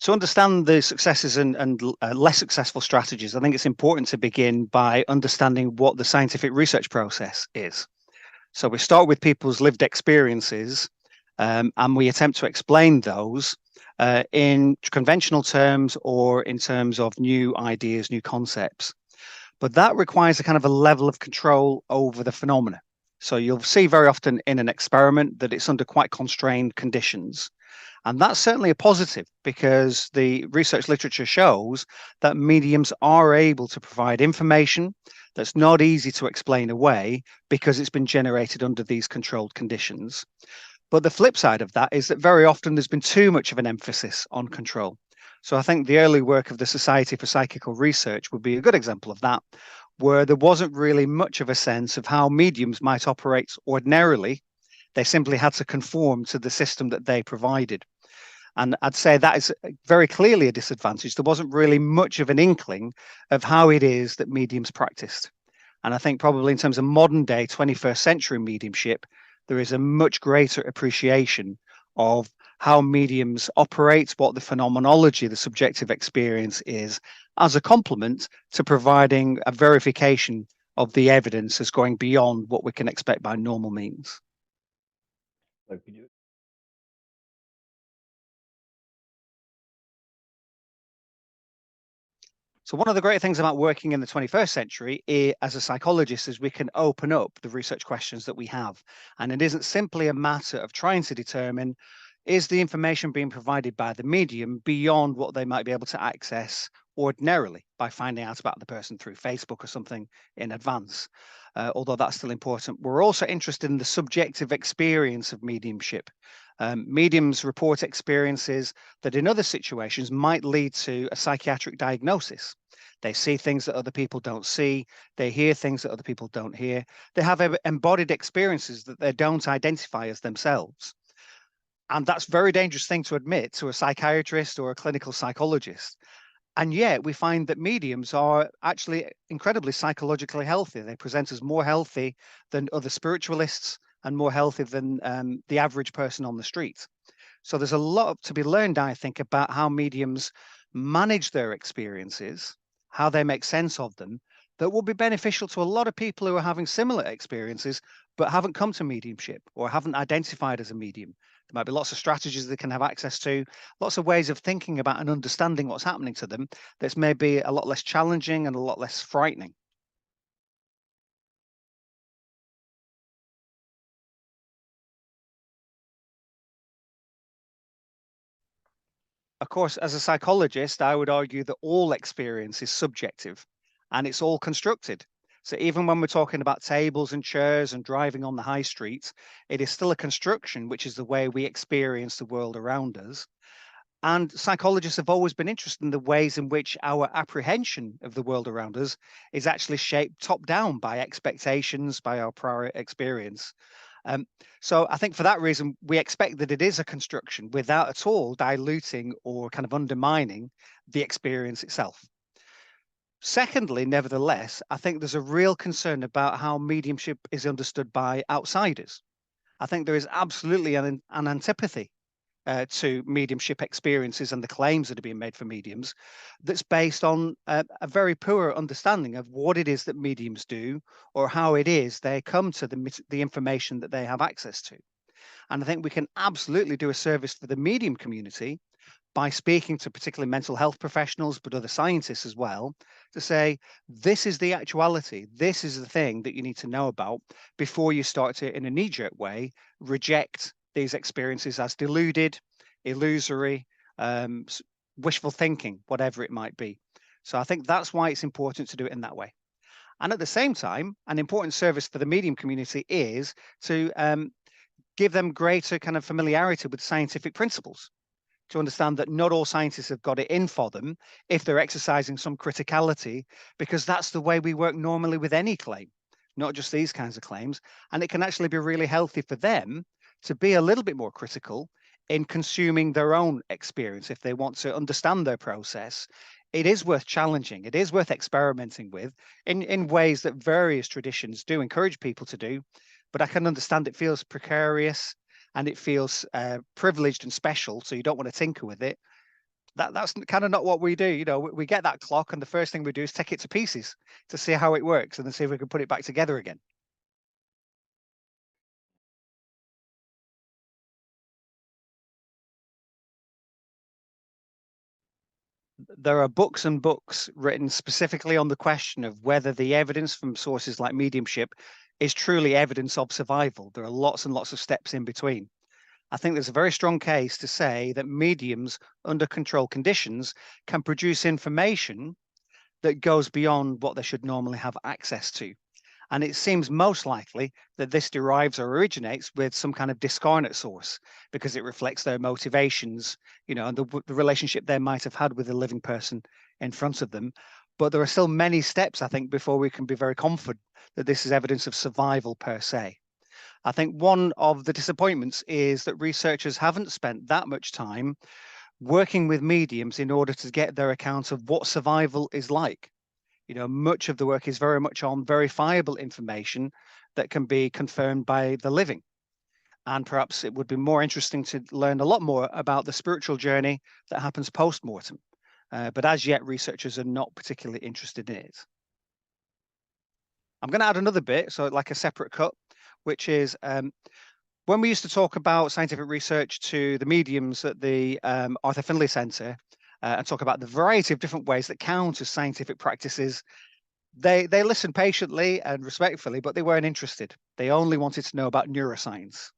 To understand the successes and less successful strategies, I think it's important to begin by understanding what the scientific research process is. So we start with people's lived experiences, and we attempt to explain those in conventional terms or in terms of new ideas, new concepts. But that requires a kind of a level of control over the phenomena. So you'll see very often in an experiment that it's under quite constrained conditions. And that's certainly a positive because the research literature shows that mediums are able to provide information that's not easy to explain away because it's been generated under these controlled conditions. But the flip side of that is that very often there's been too much of an emphasis on control. So I think the early work of the Society for Psychical Research would be a good example of that, where there wasn't really much of a sense of how mediums might operate ordinarily. They simply had to conform to the system that they provided. And I'd say that is very clearly a disadvantage. There wasn't really much of an inkling of how it is that mediums practiced. And I think probably in terms of modern day 21st century mediumship, there is a much greater appreciation of how mediums operate, what the phenomenology, the subjective experience is, as a complement to providing a verification of the evidence as going beyond what we can expect by normal means. So could you So one of the great things about working in the 21st century as a psychologist is we can open up the research questions that we have. And it isn't simply a matter of trying to determine, is the information being provided by the medium beyond what they might be able to access ordinarily by finding out about the person through Facebook or something in advance. Although that's still important. We're also interested in the subjective experience of mediumship. Mediums report experiences that in other situations might lead to a psychiatric diagnosis. They see things that other people don't see. They hear things that other people don't hear. They have embodied experiences that they don't identify as themselves. And that's a very dangerous thing to admit to a psychiatrist or a clinical psychologist. And yet we find that mediums are actually incredibly psychologically healthy. They present as more healthy than other spiritualists and more healthy than the average person on the street. So there's a lot to be learned, I think, about how mediums manage their experiences, how they make sense of them, that will be beneficial to a lot of people who are having similar experiences, but haven't come to mediumship or haven't identified as a medium. There might be lots of strategies they can have access to, lots of ways of thinking about and understanding what's happening to them that's maybe a lot less challenging and a lot less frightening. Of course, as a psychologist, I would argue that all experience is subjective and it's all constructed. So even when we're talking about tables and chairs and driving on the high street, it is still a construction, which is the way we experience the world around us. And psychologists have always been interested in the ways in which our apprehension of the world around us is actually shaped top down by expectations, by our prior experience. Um, so I think for that reason, we expect that it is a construction without at all diluting or kind of undermining the experience itself. Secondly, nevertheless, I think there's a real concern about how mediumship is understood by outsiders. I think there is absolutely an antipathy to mediumship experiences and the claims that are being made for mediums that's based on a very poor understanding of what it is that mediums do or how it is they come to the information that they have access to. And I think we can absolutely do a service for the medium community by speaking to particularly mental health professionals, but other scientists as well, to say, this is the actuality, this is the thing that you need to know about before you start to, in a knee jerk way, reject these experiences as deluded, illusory, wishful thinking, whatever it might be. So I think that's why it's important to do it in that way. And at the same time, an important service for the medium community is to give them greater kind of familiarity with scientific principles, to understand that not all scientists have got it in for them if they're exercising some criticality, because that's the way we work normally with any claim, not just these kinds of claims. And it can actually be really healthy for them to be a little bit more critical in consuming their own experience if they want to understand their process. It is worth challenging, it is worth experimenting with in ways that various traditions do encourage people to do. But I can understand it feels precarious and it feels privileged and special, so you don't want to tinker with it. That's kind of not what we do. You know, we get that clock, and the first thing we do is take it to pieces to see how it works, and then see if we can put it back together again. There are books and books written specifically on the question of whether the evidence from sources like mediumship is truly evidence of survival. There are lots and lots of steps in between. I think there's a very strong case to say that mediums under controlled conditions can produce information that goes beyond what they should normally have access to. And it seems most likely that this derives or originates with some kind of discarnate source because it reflects their motivations, you know, and the relationship they might have had with a living person in front of them. But there are still many steps, I think, before we can be very confident that this is evidence of survival per se. I think one of the disappointments is that researchers haven't spent that much time working with mediums in order to get their account of what survival is like. You know, much of the work is very much on verifiable information that can be confirmed by the living. And perhaps it would be more interesting to learn a lot more about the spiritual journey that happens post mortem. But as yet, researchers are not particularly interested in it. I'm going to add another bit, so like a separate cut, which is when we used to talk about scientific research to the mediums at the Arthur Findlay Centre and talk about the variety of different ways that count as scientific practices, they listened patiently and respectfully, but they weren't interested. They only wanted to know about neuroscience.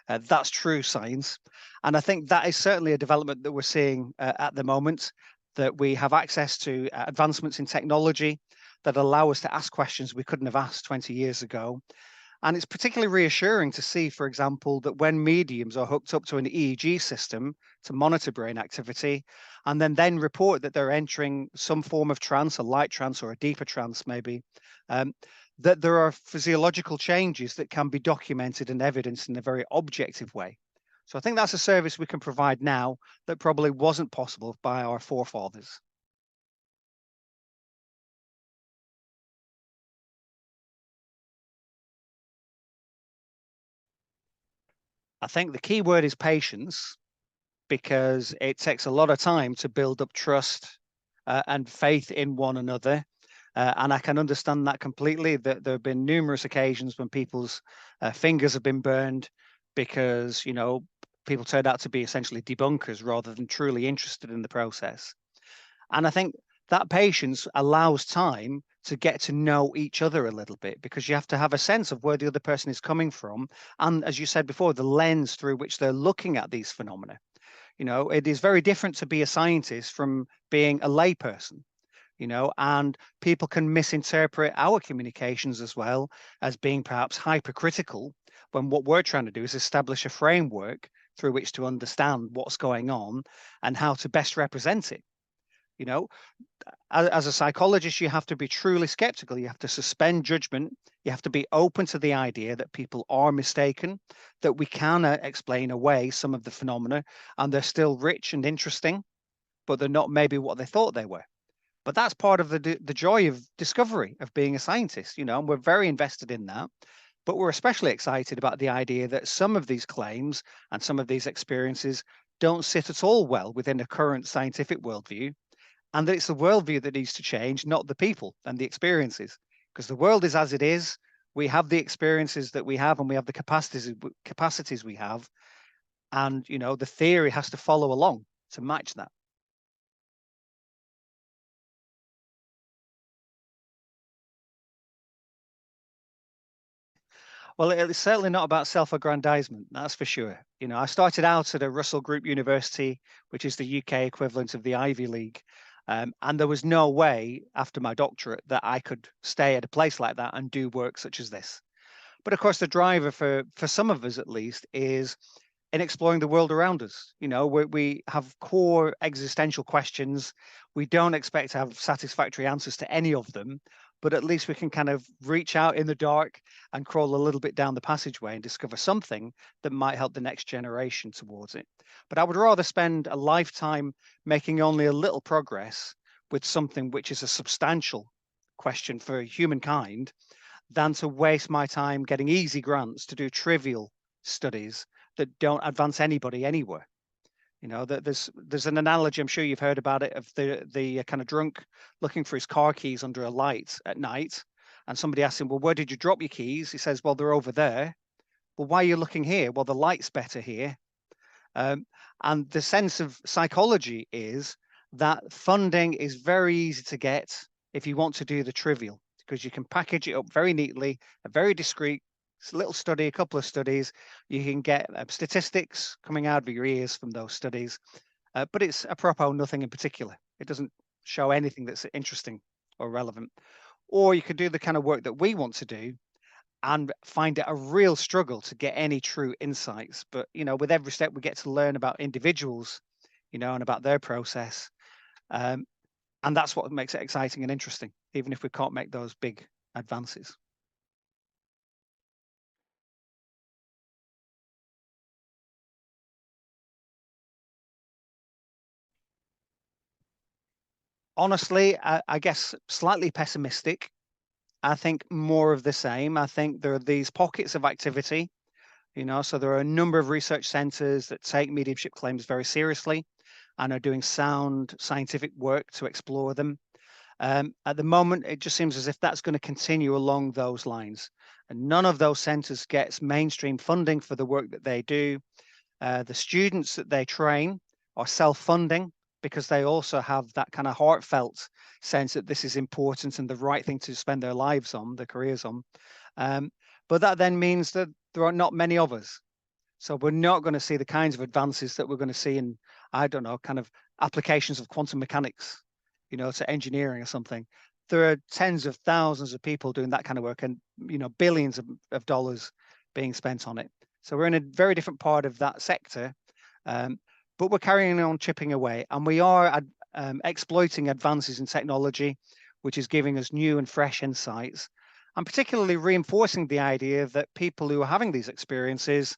That's true science. And I think that is certainly a development that we're seeing at the moment, that we have access to advancements in technology that allow us to ask questions we couldn't have asked 20 years ago. And it's particularly reassuring to see, for example, that when mediums are hooked up to an EEG system to monitor brain activity, and then report that they're entering some form of trance, a light trance or a deeper trance maybe, that there are physiological changes that can be documented and evidenced in a very objective way. So I think that's a service we can provide now that probably wasn't possible by our forefathers. I think the key word is patience, because it takes a lot of time to build up trust and faith in one another. And I can understand that completely, that there have been numerous occasions when people's fingers have been burned because, you know, people turned out to be essentially debunkers rather than truly interested in the process. And I think that patience allows time to get to know each other a little bit, because you have to have a sense of where the other person is coming from. And as you said before, the lens through which they're looking at these phenomena. You know, it is very different to be a scientist from being a layperson, you know, and people can misinterpret our communications as well as being perhaps hypercritical, when what we're trying to do is establish a framework through which to understand what's going on and how to best represent it. You know, as a psychologist, you have to be truly skeptical. You have to suspend judgment. You have to be open to the idea that people are mistaken, that we can explain away some of the phenomena and they're still rich and interesting, but they're not maybe what they thought they were. But that's part of the joy of discovery, of being a scientist, you know, and we're very invested in that. But we're especially excited about the idea that some of these claims and some of these experiences don't sit at all well within a current scientific worldview, and that it's the worldview that needs to change, not the people and the experiences, because the world is as it is. We have the experiences that we have, and we have the capacities we have, and you know, the theory has to follow along to match that. Well, it's certainly not about self-aggrandizement, that's for sure. You know, I started out at a Russell Group University, which is the UK equivalent of the Ivy League. And there was no way after my doctorate that I could stay at a place like that and do work such as this. But of course, the driver for some of us at least is in exploring the world around us. You know, we have core existential questions. We don't expect to have satisfactory answers to any of them, but at least we can kind of reach out in the dark and crawl a little bit down the passageway and discover something that might help the next generation towards it. But I would rather spend a lifetime making only a little progress with something which is a substantial question for humankind than to waste my time getting easy grants to do trivial studies that don't advance anybody anywhere. You know, that there's an analogy, I'm sure you've heard about it, of the kind of drunk looking for his car keys under a light at night, and somebody asks him, "Well, where did you drop your keys?" He says, "Well, they're over there." "Well, why are you looking here?" "Well, the light's better here." Um, and the sense of psychology is that funding is very easy to get if you want to do the trivial, because you can package it up very neatly, a very discreet little study, a couple of studies. You can get statistics coming out of your ears from those studies, but it's apropos nothing in particular. It doesn't show anything that's interesting or relevant. Or you could do the kind of work that we want to do and find it a real struggle to get any true insights. But with every step, we get to learn about individuals, and about their process, um, and that's what makes it exciting and interesting, even if we can't make those big advances. Honestly, I guess slightly pessimistic. I think more of the same. I think there are these pockets of activity, so there are a number of research centers that take mediumship claims very seriously and are doing sound scientific work to explore them. At the moment, it just seems as if that's going to continue along those lines. And none of those centers gets mainstream funding for the work that they do. The students that they train are self-funding because they also have that kind of heartfelt sense that this is important and the right thing to spend their lives on, their careers on. Um, but that then means that there are not many of us. So we're not going to see the kinds of advances that we're going to see in, I don't know, kind of applications of quantum mechanics, to engineering or something. There are tens of thousands of people doing that kind of work and, billions of dollars being spent on it. So we're in a very different part of that sector, um, but we're carrying on chipping away, and we are exploiting advances in technology, which is giving us new and fresh insights, and particularly reinforcing the idea that people who are having these experiences,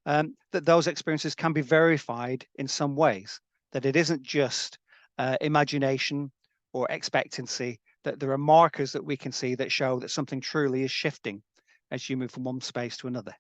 that those experiences can be verified in some ways, that it isn't just imagination or expectancy, that there are markers that we can see that show that something truly is shifting as you move from one space to another.